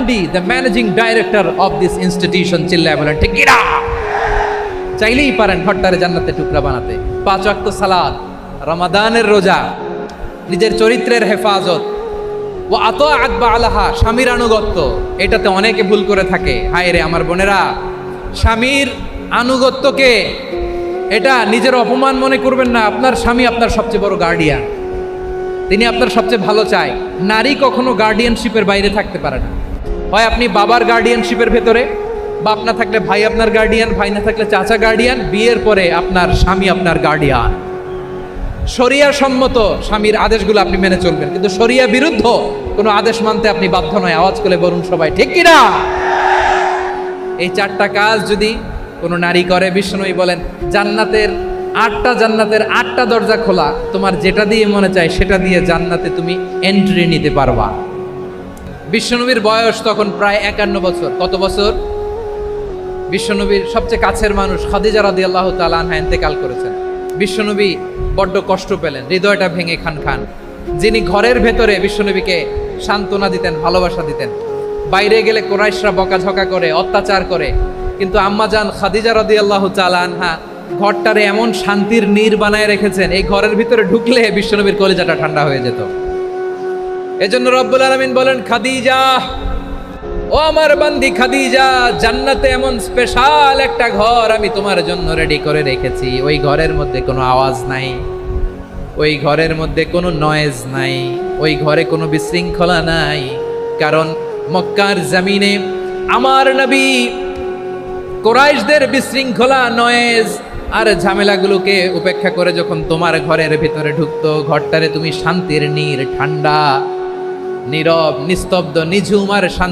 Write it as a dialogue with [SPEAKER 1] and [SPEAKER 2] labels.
[SPEAKER 1] MD, the managing director of this institution. চিল্লায় বলেন ঠিক কিনা? চাইলেই পারেন ঘরটারে জান্নাতের টুকরা বানাতে। 5 ওয়াক্ত সালাত, রমাদানের রোজা, নিজের চরিত্রের হেফাজত, ও আতাআত বালাহা, স্বামীর আনুগত্য। এটাতে অনেকে ভুল করে থাকে। হায় রে আমার বোনেরা, স্বামীর আনুগত্যকে এটা নিজের অপমান মনে করবেন না। আপনার স্বামী আপনার সবচেয়ে বড় গার্ডিয়ান, তিনি আপনার সবচেয়ে ভালো চায়। নারী কখনো গার্ডিয়ানশিপের বাইরে থাকতে পারে না। হয় আপনি বাবার গার্ডিয়ানশিপের ভেতরে, বা আপনার থাকলে ভাই আপনার গার্ডিয়ান, ভাই না থাকলে চাচা গার্ডিয়ান, বিয়ের পরে আপনার স্বামী আপনার গার্ডিয়ান। শরিয়া সম্মত স্বামীর আদেশগুলো আপনি মেনে চলবেন, কিন্তু শরিয়া বিরুদ্ধ কোনো আদেশ মানতে আপনি বাধ্য নয়। আওয়াজ করে বলুন সবাই ঠিক কিনা? এই 4টা কাজ যদি কোনো নারী করে, বিশ্বনবী বলেন জান্নাতের 8টা দরজা খোলা, তোমার যেটা দিয়ে মনে চায় সেটা দিয়ে জান্নাতে তুমি এন্ট্রি নিতে পারবা। বিশ্বনবীর বয়স তখন প্রায় 51 বছর। কত বছর? বিশ্বনবীর সবচেয়ে কাছের মানুষ খাদিজা রাদিয়াল্লাহু তাআলা আনহা ইন্তেকাল করেছেন। বিশ্বনবী বড্ড কষ্ট পেলেন, হৃদয়টা ভেঙে খান খান। যিনি ঘরের ভেতরে বিশ্বনবীকে সান্ত্বনা দিতেন, ভালোবাসা দিতেন, বাইরে গেলে কুরাইশরা বকাঝকা করে, অত্যাচার করে, কিন্তু আম্মাজান খাদিজা রাদিয়াল্লাহু তাআলা আনহা ঘরটারে এমন শান্তির নীড় বানায় রেখেছেন, এই ঘরের ভিতরে ঢুকলে বিশ্বনবীর কলিজাটা ঠান্ডা হয়ে যেত। এজন্য রব্বুল আলামিন বলেন, খাদিজা, ও আমার বান্দি খাদিজা, জান্নাতে এমন স্পেশাল একটা ঘর আমি তোমার জন্য রেডি করে রেখেছি। ওই ঘরের মধ্যে কোনো আওয়াজ নাই, ওই ঘরের মধ্যে কোনো নয়েজ নাই, ওই ঘরে কোনো বিশৃঙ্খলা নাই। কারণ মক্কার জমিনে আমার নবী কুরাইশদের বিশৃঙ্খলা, নয়েজ আর ঝামেলাগুলোকে উপেক্ষা করে যখন তোমার ঘরের ভিতরে ঢুকতো, ঘরটারে তুমি শান্তির নীড়, ঠান্ডা, নীরব, নিস্তব্ধ, নিঝুম আর শান্তি